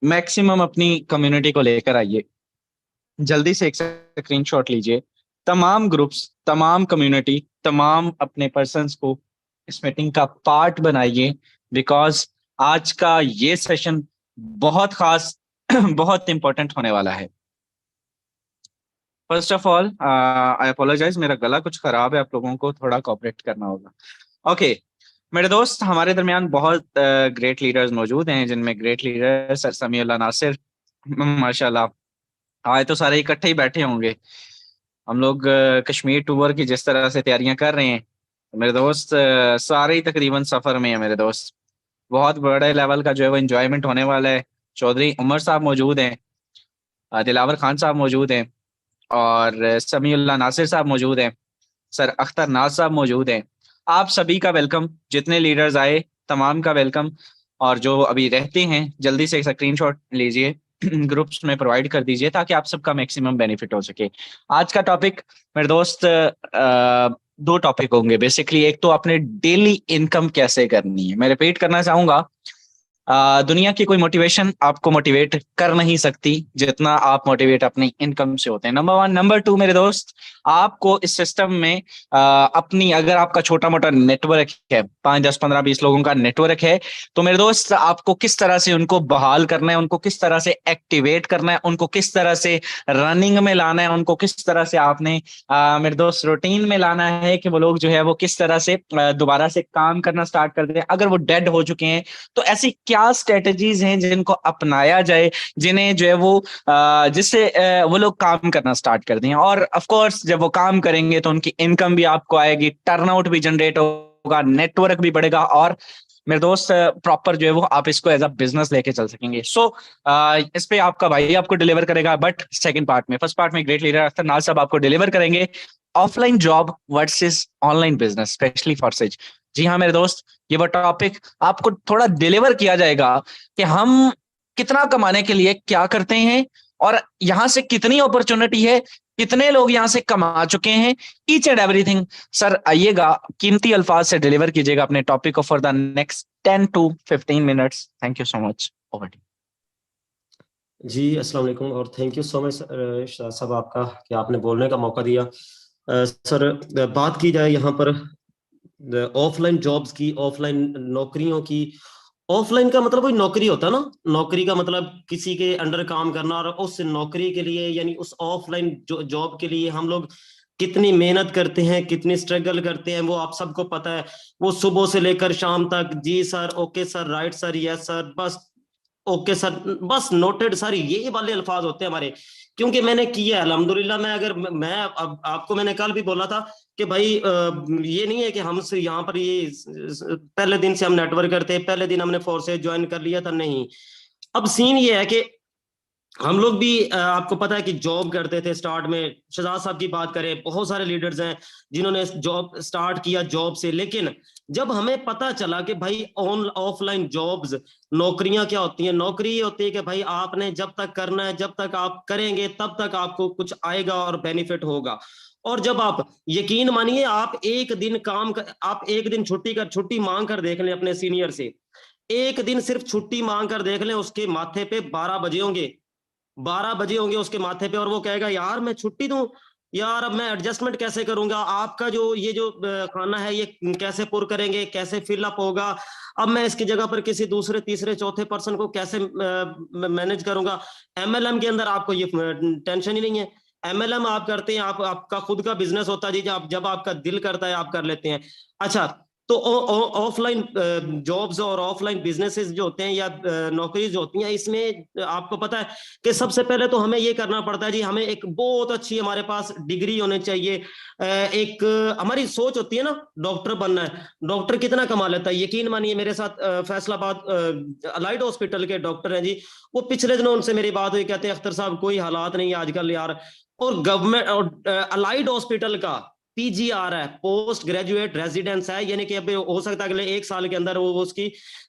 Maximum अपनी community को लेकर आइए। जल्दी से एक स्क्रीनशॉट लीजिए। तमाम ग्रुप्स, तमाम कम्युनिटी, तमाम अपने पर्सन्स को इस मीटिंग का पार्ट बनाइए। बिकॉज आज का ये सेशन बहुत खास बहुत इंपॉर्टेंट होने वाला है। First of all I apologise, मेरा गला कुछ खराब है, आप लोगों को थोड़ा कोऑपरेट करना होगा। ओके मेरे दोस्त, हमारे दरमियान बहुत ग्रेट लीडर्स मौजूद हैं, जिनमें great leader sir Samiullah Nasir, माशाल्लाह। आए तो सारे इकट्ठे ही बैठे होंगे। हम लोग कश्मीर टूर की जिस तरह से तैयारियां कर रहे हैं, तो मेरे दोस्त सारे ही तकरीबन सफर में है मेरे दोस्त। बहुत बड़े लेवल का जो है वो एंजॉयमेंट होने वाला है। चौधरी उमर साहब मौजूद हैं, दिलावर खान साहब मौजूद हैं, और समीउल्लाह नासिर साहब मौजूद हैं, सर अख्तर नाज साहब मौजूद हैं। आप सभी का वेलकम, जितने लीडर्स आए तमाम का वेलकम। और जो अभी रहते हैं जल्दी से स्क्रीनशॉट लीजिए, ग्रुप्स में प्रोवाइड कर दीजिए ताकि आप सबका मैक्सिमम बेनिफिट हो सके। आज का टॉपिक मेरे दोस्त दो टॉपिक होंगे बेसिकली। एक तो आपने डेली इनकम कैसे करनी है। मैं रिपीट करना चाहूंगा, दुनिया की कोई मोटिवेशन आपको मोटिवेट कर नहीं सकती जितना आप मोटिवेट अपनी इनकम से होते हैं। Number one. नंबर टू मेरे दोस्त, आपको इस सिस्टम में अपनी, अगर आपका छोटा मोटा नेटवर्क है, 5 10 15 20 लोगों का नेटवर्क है, तो मेरे दोस्त आपको किस तरह से उनको बहाल करना है, उनको किस तरह से एक्टिवेट करना है, उनको किस तरह से रनिंग में लाना है, उनको किस तरह से आपने मेरे दोस्त रूटीन में लाना है कि वो लोग जो है वो किस तरह से दोबारा से काम करना स्टार्ट कर दें अगर वो डेड हो चुके हैं। तो ऐसी क्या स्ट्रेटजीज हैं जिनको अपनाया जाए, जिन्हें जो है वो जिससे वो लोग काम करना स्टार्ट कर दें। और ऑफ कोर्स जब वो काम करेंगे तो उनकी इनकम भी आपको आएगी, टर्नआउट भी जनरेट होगा, नेटवर्क भी बढ़ेगा, और मेरे दोस्त प्रॉपर जो है वो आप इसको एज अ बिजनेस लेके चल सकेंगे। सो इस पे आपका भाई आपको डिलीवर करेगा, बट सेकंड पार्ट में, फर्स्ट पार्ट में ग्रेट लीडर अख्तर नाज साहब आपको डिलीवर करेंगे offline job versus online business, specially for सेज। जी हाँ मेरे दोस्त, ये वो टॉपिक आपको थोड़ा डिलीवर किया जाएगा कि हम कितना कमाने के लिए क्या करते हैं, और यहां से कितनी अपॉर्चुनिटी है, कितने लोग यहां से कमा चुके हैं, ईच एंड एवरीथिंग। सर आइएगा, कीमती अल्फाज से डिलीवर कीजिएगा अपने टॉपिक को for the next 10 to 15 minutes. Thank you so much. Over. जी अस्सलाम वालेकुम और thank you so much Shah साहब आपका कि आपने बोलने का मौका दिया। सर बात की जाए यहाँ पर ऑफलाइन जॉब्स की, ऑफलाइन नौकरियों की। ऑफलाइन का मतलब वही नौकरी होता है ना, नौकरी का मतलब किसी के अंडर काम करना, और उस नौकरी के लिए यानी उस ऑफलाइन जॉब के लिए हम लोग कितनी मेहनत करते हैं, कितनी स्ट्रगल करते हैं, वो आप सबको पता है। वो सुबह से लेकर शाम तक, जी sir, okay sir, right sir, yes sir, बस ओके सर, बस नोटेड सर, ये वाले अल्फाज होते हैं हमारे। क्योंकि मैंने किया है अल्हम्दुलिल्लाह। मैं अगर मैं अब आपको मैंने कल भी बोला था कि भाई ये नहीं है कि हमसे यहाँ पर ये पहले दिन से हम नेटवर्क करते हैं, पहले दिन हमने फोर्सेज ज्वाइन कर लिया था, नहीं। अब सीन ये है कि हम लोग भी आपको पता है कि जॉब करते थे स्टार्ट में। शहजाद साहब की बात करें, बहुत सारे लीडर्स हैं जिन्होंने जॉब स्टार्ट किया जॉब से, लेकिन जब हमें पता चला कि भाई ऑन ऑफलाइन जॉब्स, नौकरियां क्या होती हैं, नौकरी ये होती है कि भाई आपने जब तक करना है, जब तक आप करेंगे तब तक आपको कुछ आएगा और बेनिफिट होगा। और जब आप, यकीन मानिए, आप एक दिन आप एक दिन छुट्टी मांग कर देख लें अपने सीनियर से, एक दिन सिर्फ छुट्टी मांग कर देख लें, उसके माथे पे 12 बजे होंगे, 12 बजे होंगे उसके माथे पे, और वो कहेगा यार मैं छुट्टी दूं, यार अब मैं एडजस्टमेंट कैसे करूंगा, आपका जो ये जो खाना है ये कैसे पुर करेंगे, कैसे फिलअप होगा, अब मैं इसकी जगह पर किसी दूसरे तीसरे चौथे पर्सन को कैसे मैनेज करूंगा। एमएलएम के अंदर आपको ये टेंशन ही नहीं है। एमएलएम आप करते हैं, आप आपका खुद का बिजनेस होता है जी, जब आपका दिल करता है आप कर लेते हैं। अच्छा, तो ऑफलाइन जॉब्स और ऑफलाइन बिजनेसेस जो होते हैं या नौकरी जो होती हैं, इसमें आपको पता है कि सबसे पहले तो हमें ये करना पड़ता है जी, हमें एक बहुत अच्छी हमारे पास डिग्री होनी चाहिए। एक हमारी सोच होती है ना, डॉक्टर बनना है। डॉक्टर कितना कमा लेता है, यकीन मानिए मेरे साथ फैसलाबाद अलाइड हॉस्पिटल के डॉक्टर हैं जी, वो पिछले दिनों उनसे मेरी बात हुई, कहते हैं अख्तर साहब कोई हालात नहीं है आजकल यार। और गवर्नमेंट और अलाइड हॉस्पिटल का पीजीआर है, पोस्ट ग्रेजुएट रेजिडेंस है, यानी कि अभी हो सकता है अगले 1 साल के अंदर वो उसकी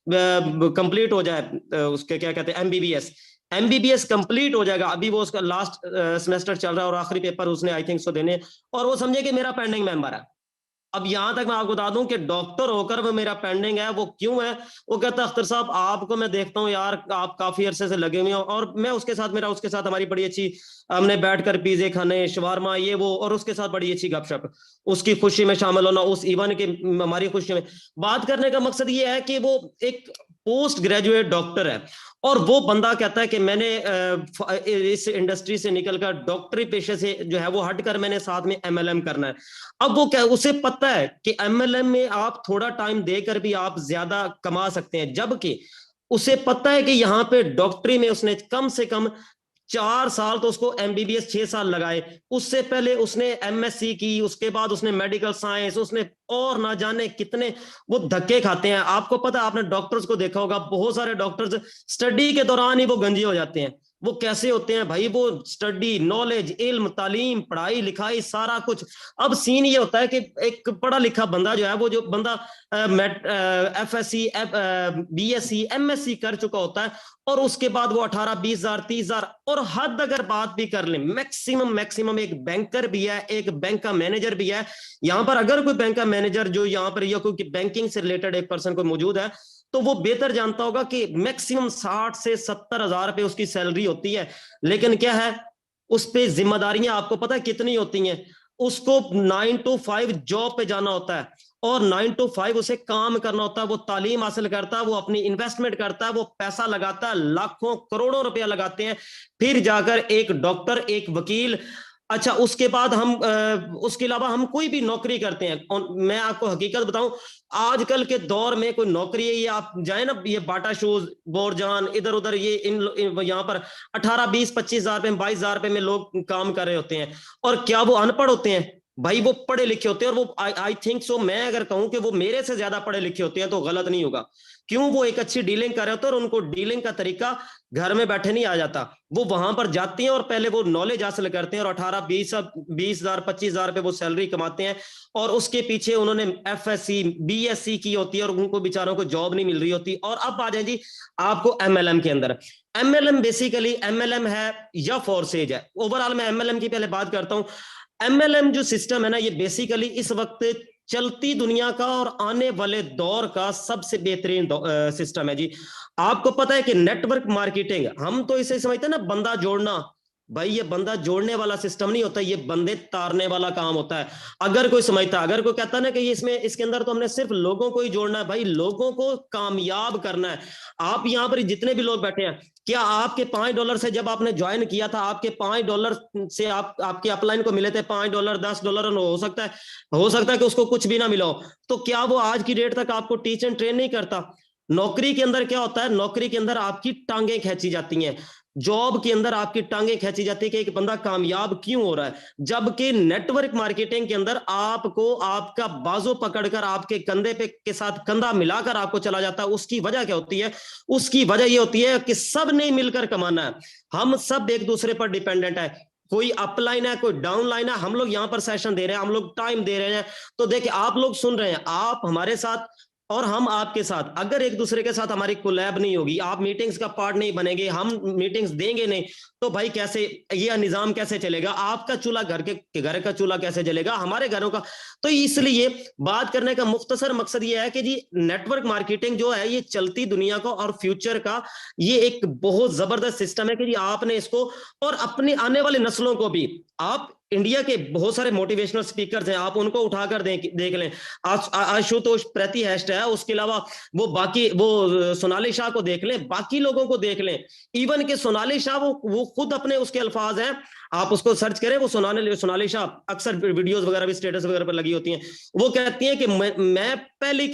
कंप्लीट हो जाए, उसके क्या कहते हैं एमबीबीएस, एमबीबीएस कंप्लीट हो जाएगा। अभी वो उसका लास्ट सेमेस्टर चल रहा है और आखिरी पेपर उसने आई थिंक सो देने, और वो समझे कि मेरा पेंडिंग मेंबर है। अब यहां तक मैं आपको बता दूं कि डॉक्टर होकर वो मेरा पेंडिंग है, वो क्यों है? वो कहता है अख्तर साहब आपको मैं देखता हूँ यार, आप काफी अरसे से लगे हुए हो, और मैं उसके साथ, मेरा उसके साथ हमारी बड़ी अच्छी, हमने बैठकर पिज्जे खाने, शवारमा, ये वो, और उसके साथ बड़ी अच्छी गपशप, उसकी खुशी में शामिल होना, उस इवन के हमारी खुशी में बात करने का मकसद ये है कि वो एक पोस्ट ग्रेजुएट डॉक्टर है, और वो बंदा कहता है कि मैंने इस इंडस्ट्री से निकलकर डॉक्टरी पेशे से जो है वो हटकर मैंने साथ में एमएलएम करना है। अब वो क्या, उसे पता है कि एमएलएम में आप थोड़ा टाइम देकर भी आप ज्यादा कमा सकते हैं, जबकि उसे पता है कि यहाँ पे डॉक्टरी में उसने कम से कम 4 साल, तो उसको एमबीबीएस 6 साल लगाए, उससे पहले उसने एमएससी की, उसके बाद उसने मेडिकल साइंस, उसने और ना जाने कितने वो धक्के खाते हैं। आपको पता है, आपने डॉक्टर्स को देखा होगा, बहुत सारे डॉक्टर्स स्टडी के दौरान ही वो गंजे हो जाते हैं। वो कैसे होते हैं भाई? वो स्टडी, नॉलेज, इल्म, तालीम, पढ़ाई लिखाई, सारा कुछ। अब सीन ये होता है कि एक पढ़ा लिखा बंदा जो है, वो जो बंदा एफएससी, बीएससी, एमएससी कर चुका होता है, और उसके बाद वो 18-20 हजार, 30 हजार, और हद अगर बात भी कर ले, मैक्सिमम एक बैंकर भी है, एक बैंक का मैनेजर भी है। यहां पर अगर कोई बैंक का मैनेजर जो यहाँ पर, या कोई बैंकिंग से रिलेटेड एक पर्सन को मौजूद है, तो वो बेहतर जानता होगा कि मैक्सिमम 60 से 70 हजार रुपए उसकी सैलरी होती है। लेकिन क्या है, उस पे जिम्मेदारियां आपको पता है कितनी होती हैं? उसको 9 to 5 जॉब पे जाना होता है, और 9 to 5 उसे काम करना होता है। वो तालीम हासिल करता है, वो अपनी इन्वेस्टमेंट करता है, वो पैसा लगाता है, लाखों करोड़ों रुपया लगाते हैं, फिर जाकर एक डॉक्टर, एक वकील। अच्छा, उसके बाद हम उसके अलावा हम कोई भी नौकरी करते हैं, और मैं आपको हकीकत बताऊं, आजकल के दौर में कोई नौकरी है, ये आप जाए ना, ये बाटा शूज, बोरजान, इधर उधर, ये यहाँ पर 18-20-25 हजार रुपए, 22 हजार रुपए में लोग काम कर रहे होते हैं। और क्या वो अनपढ़ होते हैं? भाई वो पढ़े लिखे होते हैं, और वो आई थिंक सो, मैं अगर कहूं कि वो मेरे से ज्यादा पढ़े लिखे होते हैं तो गलत नहीं होगा। क्यों? वो एक अच्छी डीलिंग कर रहे होते हैं, और उनको डीलिंग का तरीका घर में बैठे नहीं आ जाता। वो वहां पर जाते हैं और पहले वो नॉलेज हासिल करते हैं, और 18-20 हजार, 25 हजार रुपए वो सैलरी कमाते हैं, और उसके पीछे उन्होंने एफएससी, बीएससी की होती है, और उनको बेचारों को जॉब नहीं मिल रही होती। और अब आ जाए जी आपको एमएलएम के अंदर। एमएलएम बेसिकली, एमएलएम है या फोर्सेज है? ओवरऑल मैं एमएलएम की पहले बात करता हूं। एमएलएम जो सिस्टम है ना, ये बेसिकली इस वक्त चलती दुनिया का और आने वाले दौर का सबसे बेहतरीन सिस्टम है जी। आपको पता है कि नेटवर्क मार्केटिंग, हम तो इसे समझते हैं ना बंदा जोड़ना, भाई ये बंदा जोड़ने वाला सिस्टम नहीं होता, ये बंदे तारने वाला काम होता है। अगर कोई समझता, अगर कोई कहता ना कि ये इसमें, इसके अंदर तो हमने सिर्फ लोगों को ही जोड़ना है, भाई लोगों को कामयाब करना है। आप यहाँ पर जितने भी लोग बैठे हैं, क्या आपके $5 से जब आपने ज्वाइन किया था, आपके $5 से आपके अपलाइन को मिले थे $5, $10, और हो सकता है कि उसको कुछ भी ना मिला हो, तो क्या वो आज की डेट तक आपको टीच एंड ट्रेन नहीं करता? नौकरी के अंदर क्या होता है? नौकरी के अंदर आपकी टांगें खींची जाती हैं, जॉब के अंदर आपकी टांगें खींची जाती है कि एक बंदा कामयाब क्यों हो रहा है। जबकि नेटवर्क मार्केटिंग के अंदर आपको आपका बाजू पकड़कर आपके कंधे पे के साथ कंधा मिलाकर आपको चला जाता है। उसकी वजह क्या होती है? उसकी वजह ये होती है कि सब ने मिलकर कमाना है, हम सब एक दूसरे पर डिपेंडेंट है। कोई अपलाइन है, कोई डाउनलाइन है, हम लोग यहाँ पर सेशन दे रहे हैं, हम लोग टाइम दे रहे हैं। तो देखिए, आप लोग सुन रहे हैं, आप हमारे साथ और हम आपके साथ, अगर एक दूसरे के साथ हमारी कोलैब नहीं होगी, आप मीटिंग्स का पार्ट नहीं बनेंगे, हम मीटिंग्स देंगे नहीं, तो भाई कैसे ये निजाम कैसे चलेगा? आपका चूल्हा घर का चूल्हा कैसे जलेगा? हमारे घरों का। तो इसलिए बात करने का मुख्तसर मकसद ये है कि जी नेटवर्क मार्केटिंग जो है, ये चलती दुनिया का और फ्यूचर का ये एक बहुत जबरदस्त सिस्टम है कि जी आपने इसको, और अपनी आने वाली नस्लों को भी, आप इंडिया के बहुत सारे मोटिवेशनल स्पीकर्स हैं, आप उनको उठाकर देख लें। आशुतोष प्रतिहैष्ट है, उसके अलावा वो बाकी वो सोनाली शाह को देख लें, बाकी लोगों को देख लें। इवन के सोनाली शाह वो खुद अपने उसके अल्फाज हैं, आप उसको सर्च करें, वो सोनाली शाह अक्सर वीडियोस वगैरह भी स्टेटस वगैरह पर लगी होती हैं। वो कहती हैं कि मैं पहले दिन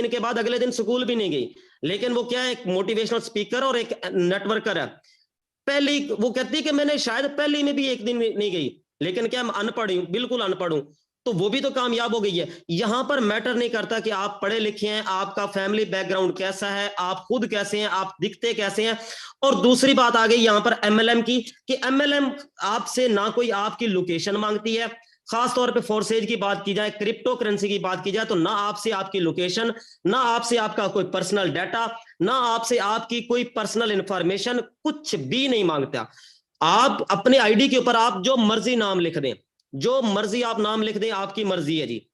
के बाद अगले दिन स्कूल भी नहीं गई, लेकिन वो क्या है, एक मोटिवेशनल स्पीकर और एक नेटवर्कर है। पहली वो कहती है कि मैंने शायद पहली में भी एक दिन नहीं गई, लेकिन क्या मैं अनपढ़ हूं? बिल्कुल अनपढ़ हूं, तो वो भी तो कामयाब हो गई है। यहां पर मैटर नहीं करता कि आप पढ़े लिखे हैं, आपका फैमिली बैकग्राउंड कैसा है, आप खुद कैसे हैं, आप दिखते कैसे हैं। और दूसरी बात आ गई यहां पर एमएलएम की, कि एमएलएम आपसे ना कोई आपकी लोकेशन मांगती है। खासतौर पे फोर्सेज की बात की जाए, क्रिप्टो करेंसी की बात की जाए, तो ना आपसे आपकी लोकेशन, ना आपसे आपका कोई पर्सनल डाटा, ना आपसे आपकी कोई पर्सनल इंफॉर्मेशन, कुछ भी नहीं मांगता। आप अपने आईडी के ऊपर आप जो मर्जी नाम लिख दें, जो मर्जी आप नाम लिख दें, आपकी मर्जी है जी।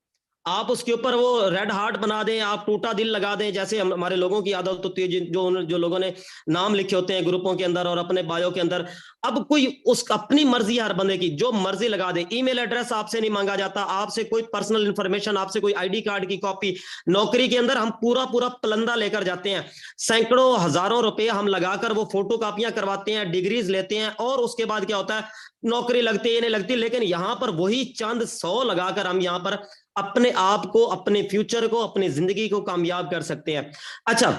आप उसके ऊपर वो रेड हार्ट बना दें, आप टूटा दिल लगा दें, जैसे हमारे लोगों की आदत होती है, जो लोगों ने नाम लिखे होते हैं ग्रुपों के अंदर और अपने बायो के अंदर। अब कोई उस अपनी मर्जी, हर बंदे की जो मर्जी लगा दे। ईमेल एड्रेस आपसे नहीं मांगा जाता, आपसे कोई पर्सनल इंफॉर्मेशन, आपसे कोई आईडी कार्ड की कॉपी। नौकरी के अंदर हम पूरा पूरा पलंदा लेकर जाते हैं, सैकड़ों हजारों रुपए हम लगाकर वो फोटो कॉपियां करवाते हैं, डिग्रीज लेते हैं, और उसके बाद क्या होता है, नौकरी लगती है नहीं लगती। लेकिन यहां पर वही चंद 100 लगाकर हम यहां पर अपने आप को, अपने फ्यूचर को, अपनी जिंदगी को कामयाब कर सकते हैं। अच्छा,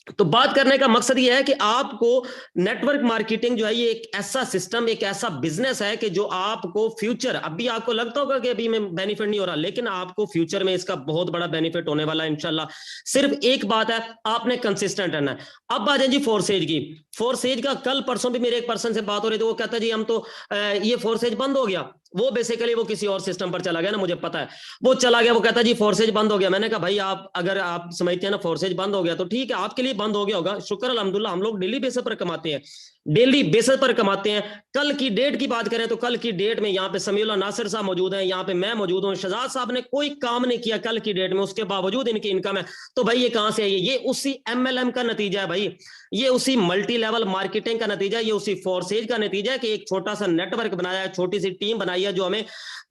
तो बात करने का मकसद यह है कि आपको नेटवर्क मार्केटिंग जो है, ये एक ऐसा सिस्टम, एक ऐसा बिजनेस है कि जो आपको फ्यूचर, अभी आपको लगता होगा कि अभी में बेनिफिट नहीं हो रहा, लेकिन आपको फ्यूचर में इसका बहुत बड़ा बेनिफिट होने वाला है इंशाल्लाह। सिर्फ एक बात है, आपने कंसिस्टेंट रहना है। अब बात है जी फोर्सेज की। फोर्सेज का कल परसों भी मेरे एक पर्सन से बात हो रही थी, वो कहता जी हम तो ये फोर्सेज बंद हो गया। वो बेसिकली वो किसी और सिस्टम पर चला गया ना, मुझे पता है वो चला गया। वो कहता जी फोर्सेज बंद हो गया। मैंने कहा भाई आप अगर आप समझते हैं ना फोर्सेज बंद हो गया तो ठीक है, आपके लिए बंद हो गया होगा, शुक्र अल्हम्दुलिल्लाह। हम लोग डेली बेसिस पर कमाते हैं, डेली बेसिस पर कमाते हैं। कल की डेट की बात करें तो कल की डेट में यहाँ पे समीउल्लाह नासिर साहब मौजूद हैं, यहाँ पे मैं मौजूद हूँ। शहजाद साहब ने कोई काम नहीं किया कल की डेट में, उसके बावजूद इनकी इनकम है। तो भाई ये कहां से है? ये उसी MLM का नतीजा है भाई, ये उसी मल्टी लेवल मार्केटिंग का नतीजा है, ये उसी फोर्सेज का नतीजा है कि एक छोटा सा नेटवर्क बनाया है, छोटी सी टीम बनाई है, जो हमें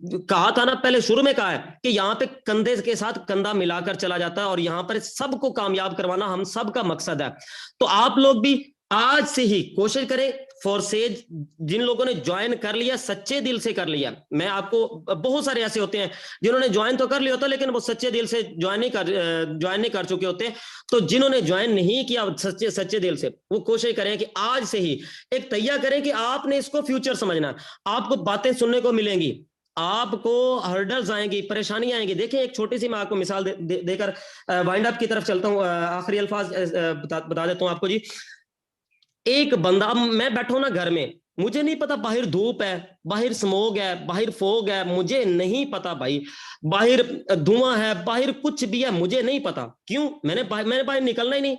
कहा था ना, पहले शुरू में कहा है कि यहाँ पे कंधे के साथ कंधा मिलाकर चला जाता है, और यहाँ पर सबको कामयाब करवाना हम सबका मकसद है। तो आप लोग भी आज से ही कोशिश करें। फोर्सेज जिन लोगों ने ज्वाइन कर लिया, सच्चे दिल से कर लिया, मैं आपको, बहुत सारे ऐसे होते हैं जिन्होंने ज्वाइन तो कर लिया होता, लेकिन वो सच्चे दिल से ज्वाइन नहीं कर चुके होते। तो जिन्होंने ज्वाइन नहीं किया सच्चे दिल से, वो कोशिश करें कि आज से ही एक तैयार करें कि आपने इसको फ्यूचर समझना है। आपको बातें सुनने को मिलेंगी, आपको हर्डल्स आएंगी, परेशानियां आएंगी। देखिए एक छोटी सी मैं आपको मिसाल देकर वाइंड अप की तरफ चलता हूं, आखिरी अल्फाज बता देता हूं आपको जी। एक बंदा, मैं बैठा हूं ना घर में, मुझे नहीं पता बाहर धूप है, बाहर स्मोक है, बाहर फोग है, मुझे नहीं पता भाई, बाहर धुआं है, बाहर कुछ भी है, मुझे नहीं पता। क्यों? मैंने बाहर निकलना ही नहीं,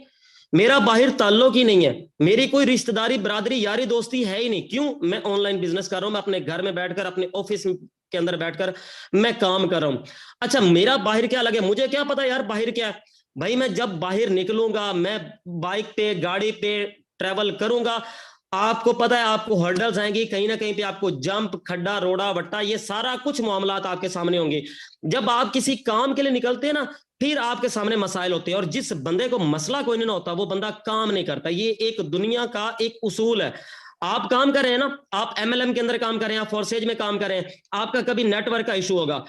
मेरा बाहर ताल्लुक ही नहीं है, मेरी कोई रिश्तेदारी, बरादरी, यारी दोस्ती है ही नहीं। क्यों? मैं ऑनलाइन बिजनेस कर रहा हूं, मैं अपने घर में बैठकर, अपने ऑफिस के अंदर बैठकर मैं काम कर रहा हूं। अच्छा, मेरा बाहर क्या लगे, मुझे क्या पता यार बाहर क्या है। भाई मैं जब बाहर निकलूंगा, मैं बाइक पे, गाड़ी पे ट्रेवल करूंगा, आपको पता है आपको हर्डल्स आएंगी, कहीं ना कहीं पे आपको जंप, खड्डा, रोड़ा, वट्टा, ये सारा कुछ मामलात आपके सामने होंगे। जब आप किसी काम के लिए निकलते हैं ना, फिर आपके सामने मसाइल होते हैं, और जिस बंदे को मसला कोई नहीं होता, वो बंदा काम नहीं करता। ये एक दुनिया का एक उसूल है। आप काम कर रहे हैं ना, आप MLM के अंदर काम कर रहे हैं, आप फोर्सेज में काम कर रहे हैं, आपका कभी नेटवर्क का इशू होगा,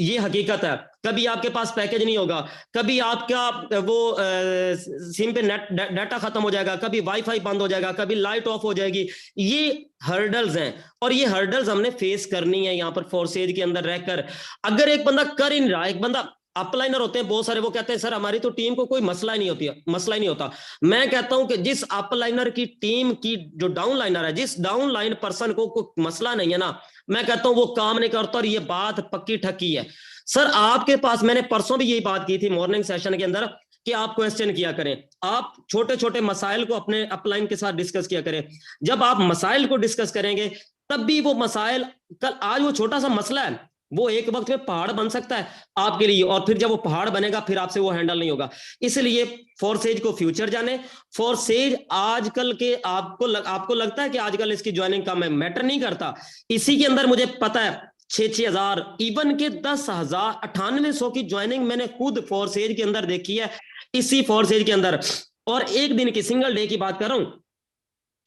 ये हकीकत है। कभी आपके पास पैकेज नहीं होगा, कभी आपका वो सिम पे नेट डाटा खत्म हो जाएगा, कभी वाईफाई बंद हो जाएगा, कभी लाइट ऑफ हो जाएगी। ये हर्डल्स हैं, और ये हर्डल्स हमने फेस करनी है यहाँ पर फोर्सेज के अंदर रहकर। अगर एक बंदा कर ही नहीं रहा, एक बंदा, अपलाइनर होते हैं बहुत सारे, वो कहते हैं सर हमारी तो टीम को कोई मसला ही नहीं होती है, मसला ही नहीं होता। मैं कहता हूं कि जिस अपलाइनर की टीम की जो डाउन लाइनर है, जिस डाउन लाइन पर्सन को कोई मसला नहीं है ना, मैं कहता हूं वो काम नहीं करता, और ये बात पक्की ठक्की है। सर आपके पास, मैंने परसों भी यही बात की थी मॉर्निंग सेशन के अंदर, कि आप क्वेश्चन किया करें, आप छोटे छोटे मसाइल को अपने अपलाइन के साथ डिस्कस किया करें। जब आप मसाइल को डिस्कस करेंगे, तब भी वो मसाइल, कल आज वो छोटा सा मसला है, वो एक वक्त में पहाड़ बन सकता है आपके लिए, और फिर जब वो पहाड़ बनेगा, फिर आपसे वो हैंडल नहीं होगा। इसलिए फोर्सेज को फ्यूचर जाने। फोर्सेज आजकल के, आपको लगता है कि आजकल इसकी ज्वाइनिंग का मैं मैटर नहीं करता, इसी के अंदर मुझे पता है 6-6 हजार, इवन के 10,000, 9800 की ज्वाइनिंग मैंने खुद फोर्सेज के अंदर देखी है, इसी फोर्सेज के अंदर। और एक दिन की, सिंगल डे की बात कर रहा हूं।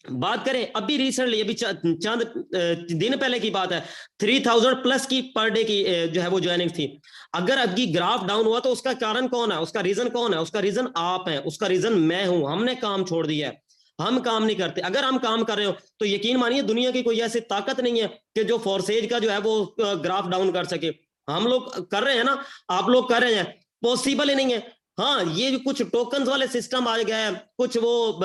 बात करें अभी रिसेंटली, अभी चंद दिन पहले की बात है, 3000 प्लस की पर डे की जो है वो ज्वाइनिंग थी। अगर अब की ग्राफ डाउन हुआ तो उसका कारण कौन है, उसका रीजन कौन है? उसका रीजन आप हैं, उसका रीजन मैं हूं। हमने काम छोड़ दिया है, हम काम नहीं करते। अगर हम काम कर रहे हो तो यकीन मानिए दुनिया की कोई ऐसी ताकत नहीं है कि जो फोर्सेज का जो है वो ग्राफ डाउन कर सके। हम लोग कर रहे हैं ना, आप लोग कर रहे हैं, पॉसिबल ही नहीं है। हाँ, ये जो कुछ टोकन्स वाले सिस्टम आ गए हैं, कुछ वो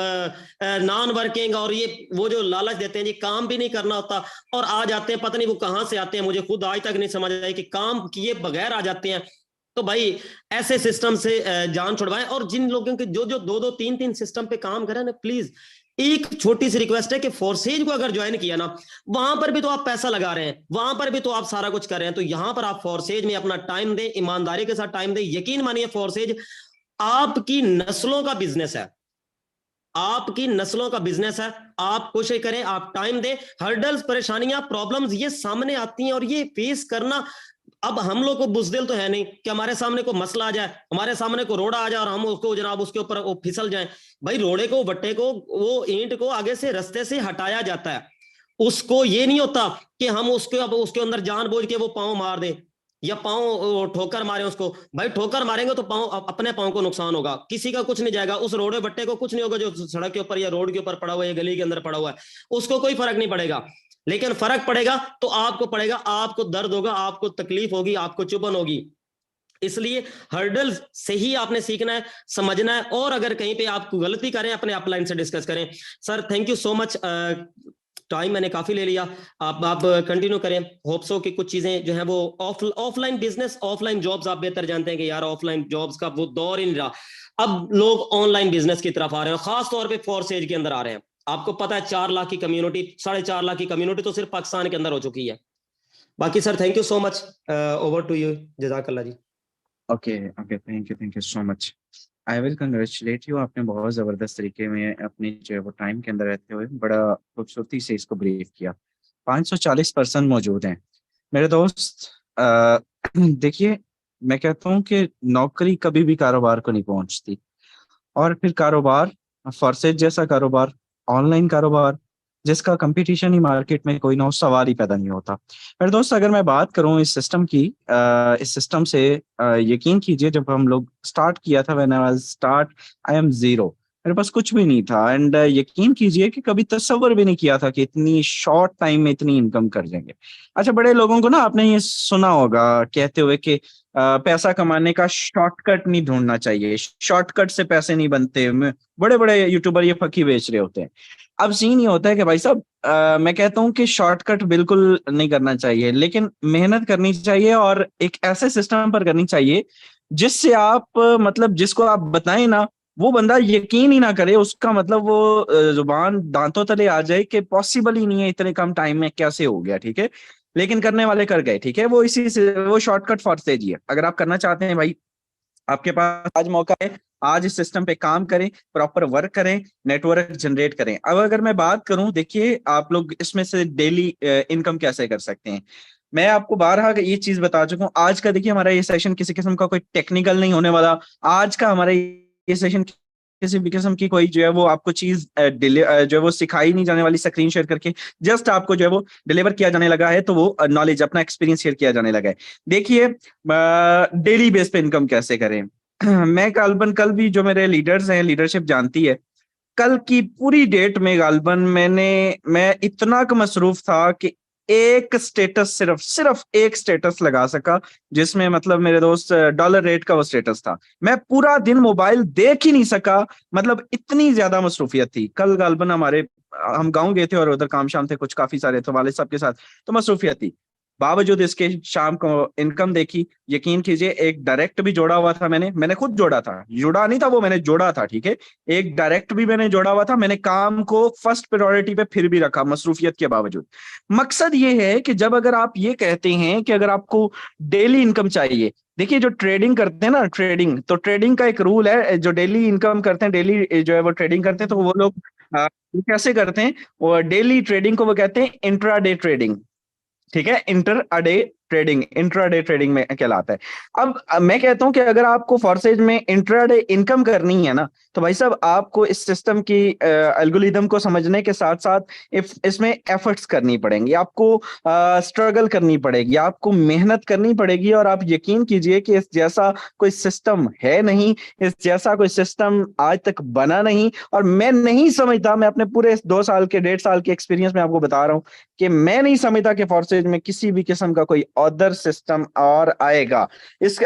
नॉन वर्किंग, और ये वो जो लालच देते हैं जी, काम भी नहीं करना होता और आ जाते हैं, पता नहीं वो कहां से आते हैं, मुझे खुद आज तक नहीं समझ आई कि काम किए बगैर आ जाते हैं। तो भाई ऐसे सिस्टम से जान छुड़वाएं। और जिन लोगों के जो 2-2, 3-3 सिस्टम पे काम करें ना, प्लीज एक छोटी सी रिक्वेस्ट है कि फोर्सेज को अगर ज्वाइन किया ना, वहां पर भी तो आप पैसा लगा रहे हैं, वहां पर भी तो आप सारा कुछ कर रहे हैं, तो यहां पर आप फोर्सेज में अपना टाइम दें, ईमानदारी के साथ टाइम दें। यकीन मानिए फोर्सेज आपकी नस्लों का बिजनेस है, आपकी नस्लों का बिजनेस है। आप कोशिश करें, आप टाइम दें। हर्डल्स, परेशानियां, प्रॉब्लम्स ये सामने आती हैं और ये फेस करना, अब हम लोग को बुजदिल तो है नहीं कि हमारे सामने को मसला आ जाए, हमारे सामने को रोड़ा आ जाए और हम उसको जनाब उसके ऊपर वो फिसल जाए। भाई रोड़े को, भट्टे को, वो ईंट को आगे से रास्ते से हटाया जाता है। उसको ये नहीं होता कि हम उसके अब उसके अंदर जानबूझ के वो पांव मार दें या पांव ठोकर मारे उसको। भाई ठोकर मारेंगे तो पांव, अपने पांव को नुकसान होगा, किसी का कुछ नहीं जाएगा। उस रोड़े भट्टे को कुछ नहीं होगा जो सड़क के ऊपर या रोड के ऊपर पड़ा हुआ है या गली के अंदर पड़ा हुआ है, उसको कोई फर्क नहीं पड़ेगा। लेकिन फर्क पड़ेगा तो आपको पड़ेगा, आपको दर्द होगा, आपको तकलीफ होगी, आपको चुभन होगी। इसलिए हर्डल्स से ही आपने सीखना है, समझना है। और अगर कहीं पे आप गलती करें, अपने अपलाइन से डिस्कस करें। Sir thank you so much, time मैंने काफी ले लिया, आप कंटिन्यू करें। होप सो कि कुछ चीजें जो है वो ऑफलाइन बिजनेस, ऑफलाइन जॉब्स, आप बेहतर जानते हैं कि यार ऑफलाइन जॉब्स का वो दौर ही नहीं रहा। अब लोग ऑनलाइन बिजनेस की तरफ आ रहे हैं, खास तौर पे फोर्सेज के अंदर आ रहे हैं। आपको पता है 4 लाख की कम्युनिटी, 4.5 लाख की कम्युनिटी तो सिर्फ पाकिस्तान के अंदर हो चुकी है। बाकी sir thank you so much, over to you, जजाकल्ला जी। Okay okay, thank you so much. I will congratulate you, आपने बहुत जबरदस्त तरीके में अपनी जो है वो टाइम के अंदर रहते हुए बड़ा खूबसूरती से इसको ब्रीफ किया। 540 पर्सन मौजूद हैं मेरे दोस्त। देखिए, मैं कहता हूँ कि नौकरी कभी भी कारोबार को नहीं पहुंचती, और फिर कारोबार, फॉरसेज जैसा कारोबार, ऑनलाइन कारोबार जिसका कंपटीशन ही मार्केट में कोई ना हो, सवाल ही पैदा नहीं होता। मेरे दोस्त, अगर मैं बात करूं इस सिस्टम की, इस सिस्टम से, यकीन कीजिए जब हम लोग स्टार्ट किया था, when I was start, I am zero, मेरे पास कुछ भी नहीं था। एंड यकीन कीजिए कि कभी तस्वर भी नहीं किया था कि इतनी शॉर्ट टाइम में इतनी इनकम कर जाएंगे। अच्छा, बड़े लोगों को ना आपने ये सुना होगा कहते हुए कि पैसा कमाने का शॉर्टकट नहीं ढूंढना चाहिए, शॉर्टकट से पैसे नहीं बनते। बड़े बड़े यूट्यूबर ये फकी बेच रहे होते हैं। अब सीन ये होता है कि भाई साहब, मैं कहता हूँ कि शॉर्टकट बिल्कुल नहीं करना चाहिए, लेकिन मेहनत करनी चाहिए और एक ऐसे सिस्टम पर करनी चाहिए जिससे आप मतलब जिसको आप बताएं ना, वो बंदा यकीन ही ना करे, उसका मतलब वो जुबान दांतों तले आ जाए कि पॉसिबल ही नहीं है, इतने कम टाइम में कैसे हो गया। ठीक है, लेकिन करने वाले कर गए। ठीक है, वो इसी से वो शॉर्टकट फॉर्सेज ही है। अगर आप करना चाहते हैं भाई, आपके पास आज मौका है, आज इस सिस्टम पे काम करें, प्रॉपर वर्क करें, नेटवर्क जनरेट करें। अब अगर मैं बात करूं, देखिए आप लोग इसमें से डेली इनकम कैसे कर सकते हैं, मैं आपको बारहा ये चीज बता चुका हूं। आज का देखिए हमारा ये सेशन किसी किस्म का कोई टेक्निकल नहीं होने वाला। आज का हमारा ये सेशन किसी भी किस्म की कोई जो है वो आपको चीज जो है वो सिखाई नहीं जाने वाली स्क्रीन शेयर करके, जस्ट आपको जो है वो डिलीवर किया जाने लगा है, तो वो नॉलेज, अपना एक्सपीरियंस शेयर किया जाने लगा है। देखिए, डेली बेस पे इनकम कैसे करें। मैं कल भी जो मेरे लीडर्स हैं, लीडरशिप जानती है, कल की पूरी डेट में गालबन मैं इतना मसरूफ था कि एक स्टेटस, सिर्फ सिर्फ एक स्टेटस लगा सका, जिसमें मतलब मेरे दोस्त डॉलर रेट का वो स्टेटस था। मैं पूरा दिन मोबाइल देख ही नहीं सका, मतलब इतनी ज्यादा मसरूफियत थी कल गालबन। हम गांव गए थे और उधर काम शाम थे कुछ काफी सारे, तो वाले साहब के साथ तो मसरूफियत थी। बावजूद इसके शाम को इनकम देखी। यकीन कीजिए, एक डायरेक्ट भी जोड़ा हुआ था, मैंने खुद जोड़ा था, जुड़ा नहीं था वो, मैंने जोड़ा था। ठीक है, एक डायरेक्ट भी मैंने जोड़ा हुआ था। मैंने काम को फर्स्ट प्रायोरिटी पे फिर भी रखा मसरूफियत के बावजूद। मकसद ये है कि जब अगर आप ये कहते हैं कि अगर आपको डेली इनकम चाहिए, देखिए जो ट्रेडिंग करते हैं ना, ट्रेडिंग का एक रूल है, जो डेली इनकम करते हैं, डेली जो है वो ट्रेडिंग करते हैं, तो वो लोग कैसे करते हैं, वो डेली ट्रेडिंग को वो कहते हैं इंट्राडे ट्रेडिंग। ठीक है, इंट्राडे ट्रेडिंग में कहलाता है। अब मैं कहता हूं कि अगर आपको फॉर्सेज में इंट्राडे इनकम करनी है ना, तो भाई साहब आपको इस सिस्टम की एल्गोरिदम को समझने के साथ साथ इसमें एफर्ट्स करनी पड़ेंगी, आपको स्ट्रगल करनी पड़ेगी, आपको मेहनत करनी पड़ेगी। और आप यकीन कीजिए कि इस जैसा कोई सिस्टम है नहीं, इस जैसा कोई सिस्टम आज तक बना नहीं। और मैं नहीं समझता, मैं अपने पूरे 2 साल के 1.5 साल के एक्सपीरियंस में आपको बता रहा हूं कि मैं नहीं समझता कि फॉर्सेज में किसी भी किस्म का कोई अदर सिस्टम और आएगा, इस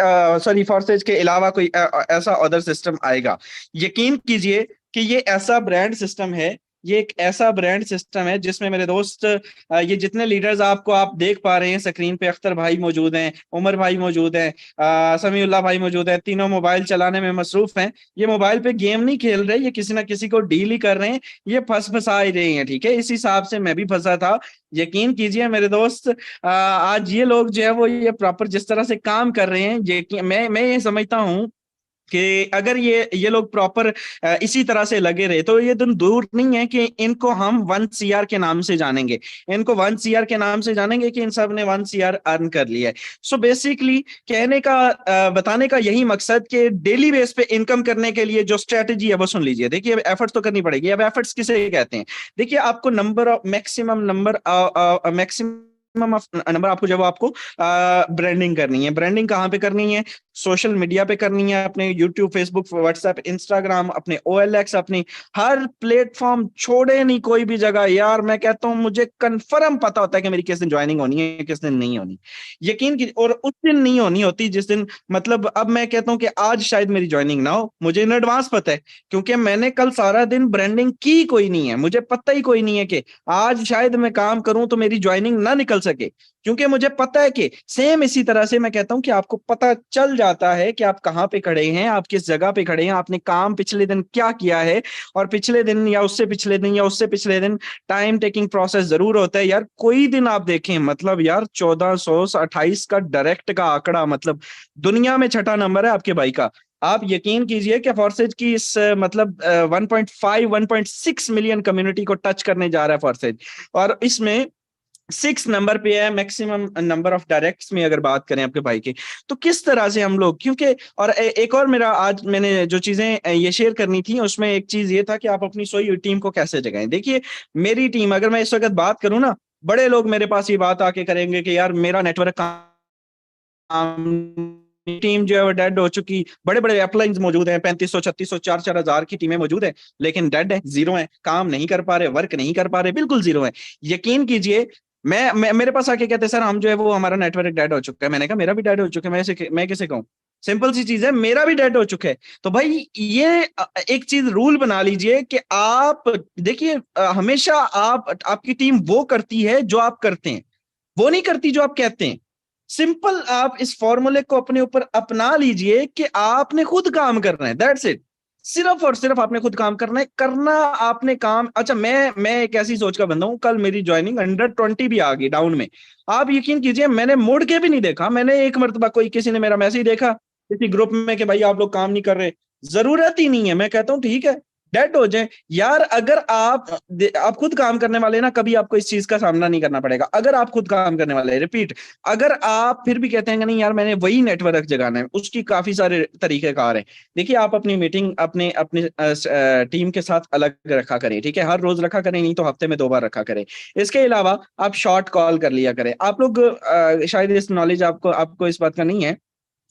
सॉरी फॉर्सेज के अलावा कोई ऐसा अदर सिस्टम आएगा। यकीन कीजिए कि ये ऐसा ब्रांड सिस्टम है ये एक ऐसा ब्रांड सिस्टम है जिसमें मेरे दोस्त ये जितने लीडर्स आपको आप देख पा रहे हैं स्क्रीन पे, अख्तर भाई मौजूद हैं, उमर भाई मौजूद हैं, समीउल्लाह भाई मौजूद हैं, तीनों मोबाइल चलाने में मसरूफ हैं। ये मोबाइल पे गेम नहीं खेल रहे, ये किसी ना किसी को डील ही कर रहे हैं, ये फंसा ही रहे हैं, ठीक है। इस हिसाब से मैं भी फंसा था। यकीन कीजिए मेरे दोस्त, आज ये लोग जो है वो ये प्रॉपर जिस तरह से काम कर रहे हैं, ये मैं ये समझता हूँ कि अगर ये लोग प्रॉपर इसी तरह से लगे रहे तो ये दिन दूर नहीं है कि इनको हम 1 CR के नाम से जानेंगे, इनको 1 CR के नाम से जानेंगे कि इन सब ने 1 CR अर्न कर लिया है। सो बेसिकली कहने का बताने का यही मकसद कि डेली बेस पे इनकम करने के लिए जो स्ट्रेटेजी है वो सुन लीजिए। देखिए अब एफर्ट्स तो करनी पड़ेगी। अब एफर्ट्स किसे कहते हैं? देखिए आपको नंबर ऑफ मैक्सिमम नंबर आपको जब आपको ब्रांडिंग करनी है, ब्रांडिंग कहाँ पे करनी है? सोशल मीडिया पे करनी है, अपने यूट्यूब, फेसबुक, व्हाट्सएप, इंस्टाग्राम, अपने OLX, अपनी हर प्लेटफॉर्म छोड़े नहीं कोई भी जगह। यार मैं कहता हूं मुझे कंफर्म पता होता है कि मेरी किस दिन ज्वाइनिंग होनी है, किस दिन नहीं होनी। यकीन की, और उस दिन नहीं होनी होती जिस दिन, मतलब अब मैं कहता हूं कि आज शायद मेरी ज्वाइनिंग ना हो, मुझे इन एडवांस पता है, क्योंकि मैंने कल सारा दिन ब्रांडिंग की कोई नहीं है, मुझे पता ही कोई नहीं है कि आज शायद मैं काम करूं तो मेरी ज्वाइनिंग ना निकल सके, क्योंकि मुझे पता है कि सेम इसी तरह से मैं कहता हूं कि आपको पता चल जाता है कि आप कहां पे खड़े हैं, आप किस जगह पे खड़े हैं, आपने काम पिछले दिन क्या किया है, और पिछले दिन या उससे पिछले दिन या उससे पिछले दिन टाइम टेकिंग प्रोसेस जरूर होता है यार। कोई दिन आप देखें, मतलब यार 1428 का डायरेक्ट का आंकड़ा, मतलब दुनिया में छठा नंबर है आपके भाई का। आप यकीन कीजिए कि फोर्सेज की इस मतलब 1.5 1.6 मिलियन कम्युनिटी को टच करने जा रहा है फोर्सेज, और इसमें 6 नंबर पे है मैक्सिमम नंबर ऑफ डायरेक्ट्स में अगर बात करें आपके भाई की। तो किस तरह से हम लोग, क्योंकि और एक और मेरा आज मैंने जो चीजें ये शेयर करनी थी उसमें एक चीज ये था कि आप अपनी सोई हुई टीम को कैसे जगाएं। देखिए मेरी टीम, अगर मैं इस वक्त बात करूं ना, बड़े लोग मेरे पास ये बात आके करेंगे कि यार मेरा नेटवर्क काम, टीम जो है वो डेड हो चुकी, बड़े बड़े अपलाइंस मौजूद हैं, 3500 3600 4 4 हजार की टीमें मौजूद है, लेकिन डेड है, जीरो है, काम नहीं कर पा रहे, वर्क नहीं कर पा रहे, बिल्कुल जीरो है। यकीन कीजिए मैं मेरे पास आके कहते सर हम जो है वो हमारा नेटवर्क डेड हो चुका है। मैंने कहा मेरा भी डेड हो चुका है, मैं किसे कहूँ? सिंपल सी चीज है, मेरा भी डेड हो चुका है। तो भाई ये एक चीज रूल बना लीजिए कि आप देखिए हमेशा आपकी टीम वो करती है जो आप करते हैं, वो नहीं करती जो आप कहते हैं। सिंपल आप इस फॉर्मूले को अपने ऊपर अपना लीजिए कि आपने खुद काम करना है, दैट्स इट। सिर्फ और सिर्फ आपने खुद काम करना है, करना आपने काम। अच्छा मैं एक ऐसी सोच का बंदा हूं, कल मेरी ज्वाइनिंग 120 भी आ गई डाउन में, आप यकीन कीजिए मैंने मुड़ के भी नहीं देखा। मैंने एक मर्तबा कोई किसी ने मेरा मैसेज देखा किसी ग्रुप में कि भाई आप लोग काम नहीं कर रहे, जरूरत ही नहीं है। मैं कहता हूं ठीक है, डेड हो जाए यार। अगर आप खुद काम करने वाले ना, कभी आपको इस चीज का सामना नहीं करना पड़ेगा। अगर आप खुद काम करने वाले, रिपीट, अगर आप फिर भी कहते हैं कि नहीं यार मैंने वही नेटवर्क जगाना है, उसकी काफी सारे तरीके कार हैं। देखिए आप अपनी मीटिंग अपने अपने टीम के साथ अलग रखा करें, ठीक है, हर रोज रखा करें, नहीं तो हफ्ते में 2 बार रखा करें। इसके अलावा आप शॉर्ट कॉल कर लिया करें। आप लोग शायद इस नॉलेज आपको आपको इस बात का नहीं है,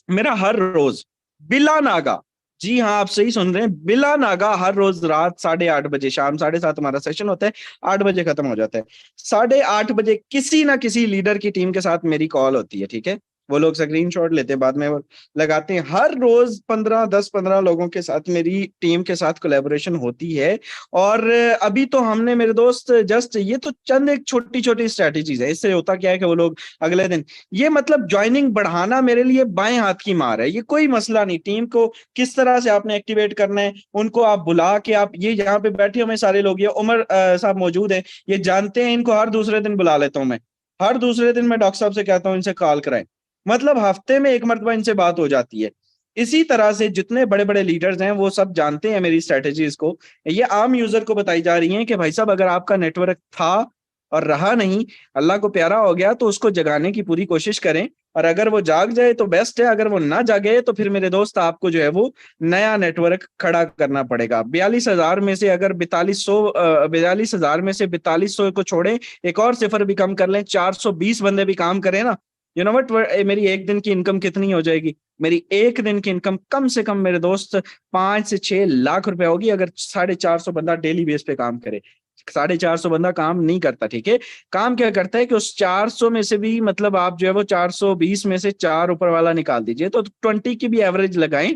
मेरा हर रोज बिला नागा, जी हाँ आप सही सुन रहे हैं, बिला नागा हर रोज रात 8:30 बजे, शाम 7:30 हमारा सेशन होता है, 8 बजे खत्म हो जाता है, 8:30 बजे किसी ना किसी लीडर की टीम के साथ मेरी कॉल होती है, ठीक है। वो लोग स्क्रीनशॉट लेते हैं, बाद में वो लगाते हैं। हर रोज 15 लोगों के साथ मेरी टीम के साथ कोलेबोरेशन होती है। और अभी तो हमने मेरे दोस्त जस्ट, ये तो चंद एक छोटी छोटी स्ट्रेटेजीज है, इससे होता क्या है कि वो लोग अगले दिन, ये मतलब ज्वाइनिंग बढ़ाना मेरे लिए बाएं हाथ की मार है, ये कोई मसला नहीं। टीम को किस तरह से आपने एक्टिवेट करना है, उनको आप बुला के, आप ये यहाँ पे बैठे हुए सारे लोग, ये उमर साहब मौजूद हैं, ये जानते हैं, इनको हर दूसरे दिन बुला लेता हूँ मैं, हर दूसरे दिन मैं डॉक्टर साहब से कहता हूँ इनसे कॉल कराएं, मतलब हफ्ते में एक मरतबा इनसे बात हो जाती है। इसी तरह से जितने बड़े बड़े लीडर्स हैं वो सब जानते हैं मेरी स्ट्रेटेजीज को। ये आम यूजर को बताई जा रही हैं कि भाई साहब अगर आपका नेटवर्क था और रहा नहीं, अल्लाह को प्यारा हो गया, तो उसको जगाने की पूरी कोशिश करें, और अगर वो जाग जाए तो बेस्ट है, अगर वो ना जागे तो फिर मेरे दोस्त आपको जो है वो नया नेटवर्क खड़ा करना पड़ेगा। 42,000 में से अगर 42,000 में से 4200 को छोड़े, एक और सिफर भी कम कर लें, 420 बंदे भी काम करें ना, यू नो वट, मेरी एक दिन की इनकम कितनी हो जाएगी? मेरी एक दिन की इनकम कम से कम मेरे दोस्त 5 से 6 लाख रुपए होगी, अगर 450 बंदा डेली बेस पे काम करे। 450 बंदा काम नहीं करता, ठीक है, काम क्या करता है कि उस 400 में से भी, मतलब आप जो है वो 420 में से 4 ऊपर वाला निकाल दीजिए, तो 20 की भी एवरेज लगाएं,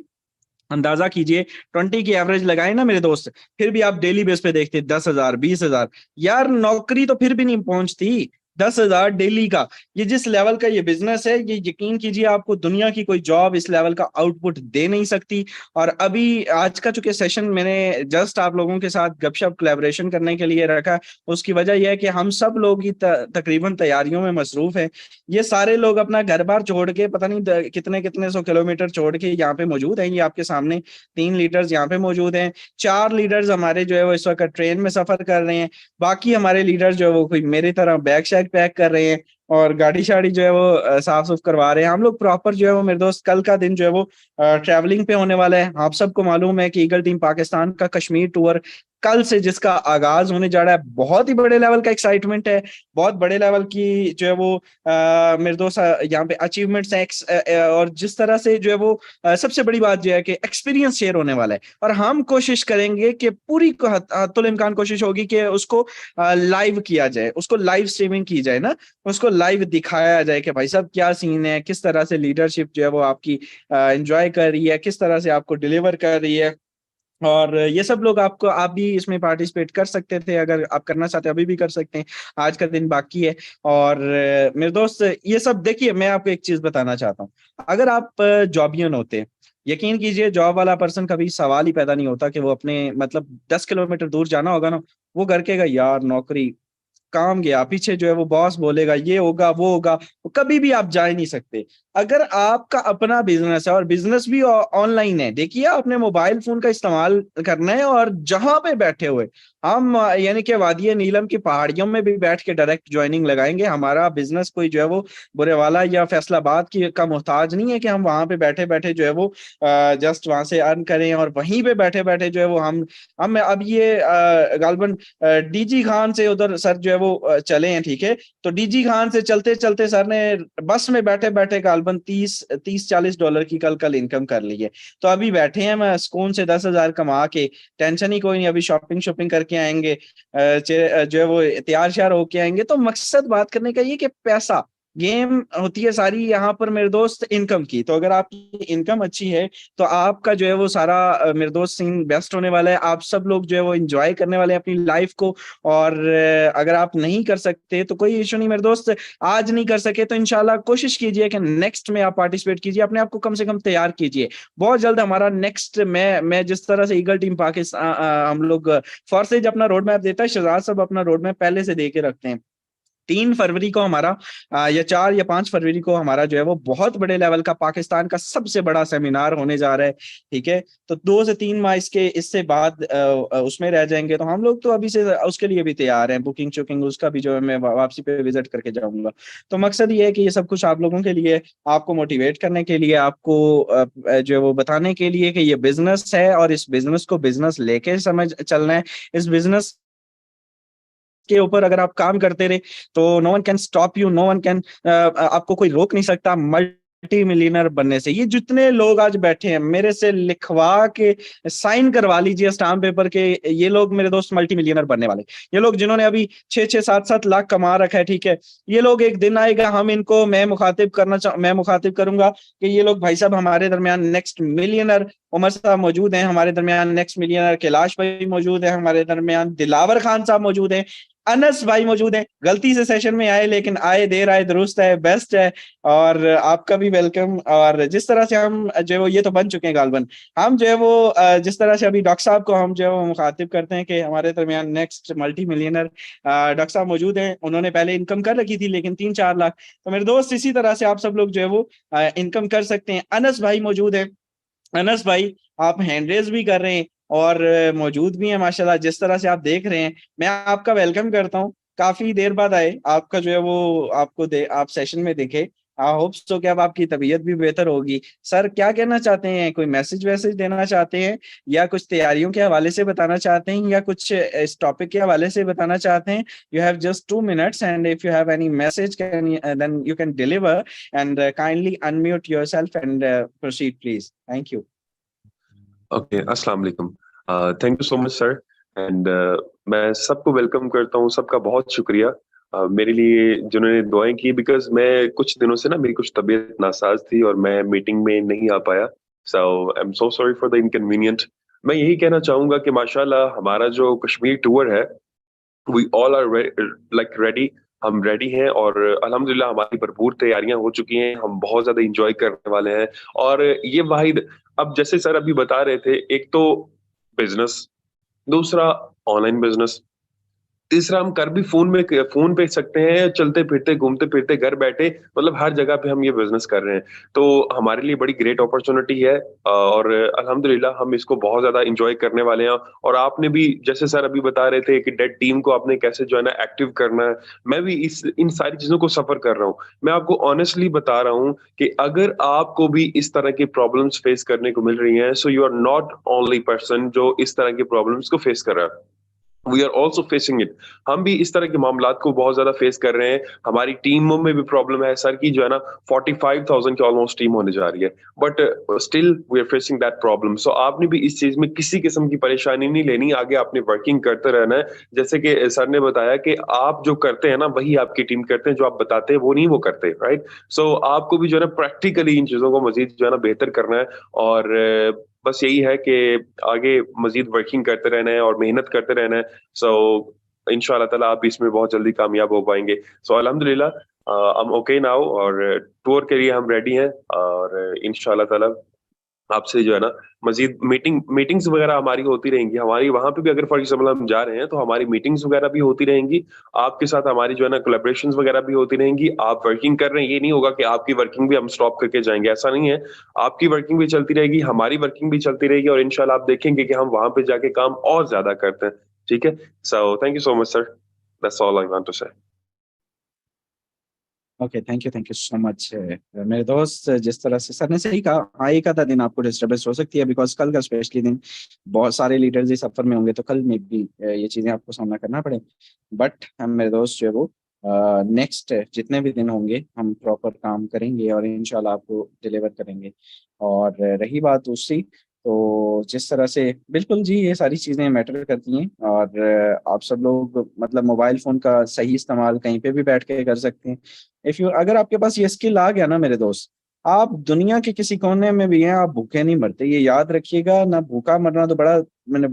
अंदाजा कीजिए 20 की एवरेज लगाए ना मेरे दोस्त, फिर भी आप डेली बेस पे देखते 10,000 20,000, यार नौकरी तो फिर भी नहीं पहुंचती 10,000 डेली का। ये जिस लेवल का ये बिजनेस है, ये यकीन कीजिए आपको दुनिया की कोई जॉब इस लेवल का आउटपुट दे नहीं सकती। और अभी आज का चूंकि सेशन मैंने जस्ट आप लोगों के साथ गपशप कोलैबोरेशन करने के लिए रखा, उसकी वजह यह है कि हम सब लोग ही तकरीबन तैयारियों में मसरूफ हैं। ये सारे लोग अपना घर बार छोड़ के पता नहीं कितने कितने 100 किलोमीटर छोड़ के यहाँ पे मौजूद हैं। ये आपके सामने 3 लीडर्स यहाँ पे मौजूद हैं, 4 लीडर्स हमारे जो है वो इस वक्त ट्रेन में सफर कर रहे हैं, बाकी हमारे लीडर्स जो है वो कोई मेरी तरह बैग शैग पैक कर रहे हैं और गाड़ी शाड़ी जो है वो साफ सुफ करवा रहे हैं। हम लोग प्रॉपर जो है वो मेरे दोस्त कल का दिन जो है वो ट्रैवलिंग पे होने वाला है। आप सबको मालूम है कि ईगल टीम पाकिस्तान का कश्मीर टूर कल से जिसका आगाज होने जा रहा है, बहुत ही बड़े लेवल का एक्साइटमेंट है, बहुत बड़े लेवल की जो है वो मेरे दोस्त यहाँ पे अचीवमेंट्स हैं और जिस तरह से जो है वो सबसे बड़ी बात जो है कि एक्सपीरियंस शेयर होने वाला है। और हम कोशिश करेंगे कि पूरी हत्तुल इम्कान कोशिश होगी कि उसको लाइव किया जाए, उसको लाइव स्ट्रीमिंग की जाए ना, उसको लाइव दिखाया जाए कि भाई साहब क्या सीन है, किस तरह से लीडरशिप जो है वो आपकी एंजॉय कर रही है, किस तरह से आपको डिलीवर कर रही है। और ये सब लोग आप भी इसमें पार्टिसिपेट कर सकते थे, अगर आप करना चाहते हैं अभी भी कर सकते हैं, आज का दिन बाकी है। और मेरे दोस्त ये सब देखिए, मैं आपको एक चीज बताना चाहता हूँ, अगर आप जॉबियन होते, यकीन कीजिए जॉब वाला पर्सन कभी सवाल ही पैदा नहीं होता कि वो अपने मतलब 10 किलोमीटर दूर जाना होगा ना, वो घर के यार नौकरी काम गया पीछे जो है वो बॉस बोलेगा ये होगा वो होगा, वो कभी भी आप जा ही नहीं सकते। अगर आपका अपना बिजनेस है और बिजनेस भी ऑनलाइन है, देखिए आपने मोबाइल फोन का इस्तेमाल करना है और जहां पे बैठे हुए हम यानी कि वादिये नीलम की पहाड़ियों में भी बैठ के डायरेक्ट ज्वाइनिंग लगाएंगे। हमारा बिजनेस कोई जो है वो बुरेवाला या फैसलाबाद की का मोहताज नहीं है कि हम वहां पे बैठे बैठे जो है वो जस्ट वहां से अर्न करें और वहीं पे बैठे बैठे जो है वो हम अब ये गालबन डीजी खान से उधर सर जो है वो चले हैं, ठीक है, तो डीजी खान से चलते चलते सर ने बस में बैठे बैठे गालबन 30-40 डॉलर की कल इनकम कर ली है। तो अभी बैठे हैं मैं सुकून से 10,000 कमा के, टेंशन ही कोई नहीं, अभी शॉपिंग शॉपिंग करके आएंगे, जो है वो तैयार श्यार होके आएंगे। तो मकसद बात करने का ये कि पैसा गेम होती है सारी यहाँ पर मेरे दोस्त इनकम की। तो अगर आपकी इनकम अच्छी है तो आपका जो है वो सारा मेरे दोस्त सीन बेस्ट होने वाला है, आप सब लोग जो है वो एंजॉय करने वाले हैं अपनी लाइफ को। और अगर आप नहीं कर सकते तो कोई इशू नहीं मेरे दोस्त, आज नहीं कर सके तो इंशाल्लाह कोशिश कीजिए कि नेक्स्ट में आप पार्टिसिपेट कीजिए, अपने आप को कम से कम तैयार कीजिए। बहुत जल्द हमारा नेक्स्ट मैं जिस तरह से ईगल टीम पाकिस्तान हम लोग फॉरसेज अपना रोड मैप देता है, शहजाद साहब अपना रोड मैप पहले से दे के रखते हैं। 3 फरवरी को हमारा या 4 या 5 फरवरी को हमारा जो है वो बहुत बड़े लेवल का पाकिस्तान का सबसे बड़ा सेमिनार होने जा रहा है, ठीक है। तो 2 से 3 माह इससे बाद उसमें रह जाएंगे, तो हम लोग तो अभी से उसके लिए भी तैयार हैं, बुकिंग चुकिंग उसका भी जो है मैं वापसी पे विजिट करके जाऊंगा। तो मकसद ये है कि ये सब कुछ आप लोगों के लिए, आपको मोटिवेट करने के लिए, आपको जो है वो बताने के लिए कि ये बिजनेस है और इस बिजनेस को बिजनेस लेके समझ चलना है। इस बिजनेस के ऊपर अगर आप काम करते रहे तो no one can stop you, no one can, आपको कोई रोक नहीं सकता मल्टी मिलियनर बनने से। ये जितने लोग आज बैठे हैं मेरे से लिखवा के साइन करवा लीजिए स्टाम्प पेपर के, ये लोग मेरे दोस्त मल्टी मिलियनर बनने वाले, ये लोग जिन्होंने अभी 6-6 7-7 लाख कमा रखा है, ठीक है, ये लोग एक दिन आएगा हम इनको मैं मुखातिब करूंगा कि ये लोग भाई साहब हमारे दरमियान नेक्स्ट मिलियनर उमर साहब मौजूद हैं, हमारे दरमियान नेक्स्ट मिलियनर कैलाश भाई मौजूद है, हमारे दरमियान दिलावर खान साहब मौजूद हैं, अनस भाई मौजूद हैं। गलती से सेशन में आए लेकिन आए देर आए दुरुस्त है, बेस्ट है। और आपका भी वेलकम। और जिस तरह से हम जो है वो ये तो बन चुके हैं गालबन, हम जो है वो जिस तरह से अभी डॉक्टर साहब को हम जो है वो मुखातिब करते हैं कि हमारे दरमियान नेक्स्ट मल्टी मिलियनर डॉक्टर साहब मौजूद हैं। उन्होंने पहले इनकम कर रखी थी लेकिन 3-4 लाख। तो मेरे दोस्त इसी तरह से आप सब लोग जो है वो इनकम कर सकते हैं। अनस भाई मौजूद है, अनस भाई आप हैंड रेज भी कर रहे हैं और मौजूद भी हैं माशाल्लाह, जिस तरह से आप देख रहे हैं। मैं आपका वेलकम करता हूँ, काफी देर बाद आए, आपका जो है वो आप सेशन में देखे। आई होप सो कि अब आपकी तबीयत भी बेहतर होगी। सर क्या कहना चाहते हैं, कोई मैसेज वैसेज देना चाहते हैं या कुछ तैयारियों के हवाले से बताना चाहते हैं या कुछ इस टॉपिक के हवाले से बताना चाहते हैं? You have just 2 minutes and if you have any message then you can deliver and kindly unmute yourself and proceed please. Thank you. Okay, अस्सलाम वालेकुम। Thank you so much sir and मैं सबको वेलकम करता हूँ, सबका बहुत शुक्रिया मेरे लिए जिन्होंने दुआएं की, बिकॉज मैं कुछ दिनों से ना मेरी कुछ तबीयत नासाज थी और मैं मीटिंग में नहीं आ पाया। So I'm so sorry for the inconvenient. मैं यही कहना चाहूंगा कि माशाल्लाह हमारा जो कश्मीर टूर है, we all are ready. हम रेडी हैं और अल्हम्दुलिल्लाह हमारी भरपूर तैयारियां हो चुकी हैं, हम बहुत ज्यादा इंजॉय करने वाले हैं। और ये वाहिद, अब जैसे सर अभी बता रहे थे, एक तो बिजनेस, दूसरा ऑनलाइन बिजनेस, तीसरा हम कर भी फोन पे सकते हैं, चलते फिरते घूमते फिरते घर बैठे, मतलब हर जगह पे हम ये बिजनेस कर रहे हैं। तो हमारे लिए बड़ी ग्रेट अपॉर्चुनिटी है और अल्हम्दुलिल्लाह हम इसको बहुत ज्यादा इंजॉय करने वाले हैं। और आपने भी जैसे सर अभी बता रहे थे कि डेड टीम को आपने कैसे जो है ना एक्टिव करना है, मैं भी इस इन सारी चीजों को सफर कर रहा हूँ। मैं आपको ऑनेस्टली बता रहा हूँ कि अगर आपको भी इस तरह की प्रॉब्लम्स फेस करने को मिल रही हैं, so you are not only person जो इस तरह की प्रॉब्लम्स को फेस कर रहा है। We are also facing it. हम भी इस तरह के मामला को बहुत ज्यादा फेस कर रहे हैं। हमारी टीमों में भी प्रॉब्लम है सर की जो है ना 45,000 की ऑलमोस्ट टीम होने जा रही है, but still we are facing that problem. So आपने भी इस चीज में किसी किस्म की परेशानी नहीं लेनी, आगे आपने वर्किंग करते रहना है। जैसे कि सर ने बताया कि आप जो करते हैं ना वही आपकी टीम करते हैं, जो आप बताते हैं वो नहीं वो करते, राइट? सो आपको भी जो है ना प्रैक्टिकली इन चीजों को मजीद जो है ना बेहतर करना है। और बस यही है कि आगे मजीद वर्किंग करते रहना है और मेहनत करते रहना है। सो इंशाल्लाह ताला आप इसमें बहुत जल्दी कामयाब हो पाएंगे। सो अल्हम्दुलिल्लाह हम ओके नाउ और टूर के लिए हम रेडी हैं और इंशाल्लाह ताला आपसे जो है ना मजीद मीटिंग्स वगैरह हमारी होती रहेंगी। हमारी वहां पे भी अगर फॉर एग्जाम्पल हम जा रहे हैं तो हमारी मीटिंग्स वगैरह भी होती रहेंगी। आपके साथ हमारी जो है ना कोलैबोरेशंस वगैरह भी होती रहेंगी। आप वर्किंग कर रहे हैं, ये नहीं होगा कि आपकी वर्किंग भी हम स्टॉप करके जाएंगे, ऐसा नहीं है। आपकी वर्किंग भी चलती रहेगी, हमारी वर्किंग भी चलती रहेगी और इंशाल्लाह आप देखेंगे कि हम वहां पे जाके काम और ज्यादा करते हैं। ठीक है, so thank you so much sir, that's all I want to say. Okay, thank you so much मेरे दोस्त। जिस तरह से सर ने सही कहा, हाँ एक आधा दिन आपको डिस्टर्बेंस हो सकती है, बिकॉज कल का स्पेशली दिन बहुत सारे लीडर्स इस सफर में होंगे, तो कल में भी ये चीजें आपको सामना करना पड़े। बट हम मेरे दोस्त जो है वो नेक्स्ट जितने भी दिन होंगे हम प्रॉपर काम करेंगे और इंशाल्लाह आपको डिलीवर करेंगे। और रही बात दूसरी, तो जिस तरह से बिल्कुल जी ये सारी चीज़ें मैटर करती हैं। और आप सब लोग मतलब मोबाइल फ़ोन का सही इस्तेमाल कहीं पे भी बैठ के कर सकते हैं। इफ़ यू अगर आपके पास ये स्किल आ गया ना मेरे दोस्त, आप दुनिया के किसी कोने में भी हैं, आप भूखे नहीं मरते, ये याद रखिएगा। ना भूखा मरना तो बड़ा मैंने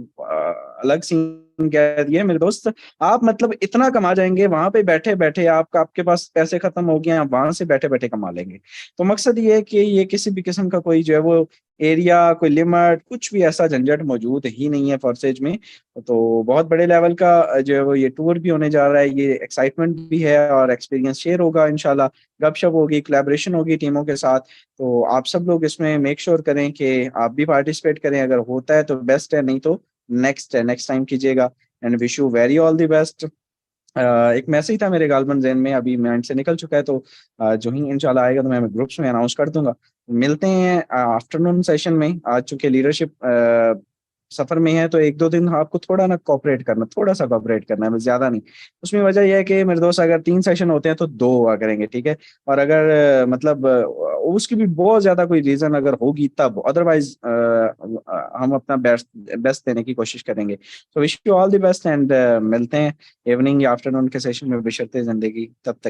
अलग सीन कह दिया मेरे दोस्त। आप मतलब इतना कमा जाएंगे वहां पे बैठे बैठे, आपका आपके पास पैसे खत्म हो गए, आप वहां से बैठे बैठे कमा लेंगे। तो मकसद ये है कि ये किसी भी किस्म का कोई जो है वो एरिया, कोई लिमिट, कुछ भी ऐसा झंझट मौजूद ही नहीं है फॉरसेज में। तो बहुत बड़े लेवल का जो है वो ये टूर भी होने जा रहा है, ये एक्साइटमेंट भी है और एक्सपीरियंस शेयर होगा इंशाल्लाह, गपशप होगी, कोलैबोरेशन होगी टीमों के साथ। तो आप सब लोग इसमें मेक श्योर करें कि आप भी पार्टिसिपेट करें। अगर होता है तो बेस्ट है, नहीं तो नेक्स्ट टाइम कीजिएगा। And wish you very all the best. एक मैसेज था मेरे गालबन ज़हन में, अभी माइंड से निकल चुका है, तो जो ही इंशाल्लाह आएगा तो मैं ग्रुप्स में अनाउंस कर दूंगा। मिलते हैं आफ्टरनून सेशन में। आज चूंकि लीडरशिप सफर में है तो एक दो दिन आपको थोड़ा ना कोऑपरेट करना, थोड़ा सा कोऑपरेट करना है, बस ज्यादा नहीं। उसमें वजह यह है कि मेरे दोस्त अगर 3 सेशन होते हैं तो 2 हुआ करेंगे, ठीक है। और अगर मतलब उसकी भी बहुत ज्यादा कोई रीजन अगर होगी तब, अदरवाइज हम अपना बेस्ट बेस्ट देने की कोशिश करेंगे। तो wish you all the best and मिलते हैं इवनिंग या आफ्टरनून के सेशन में बशर्ते जिंदगी। तब तक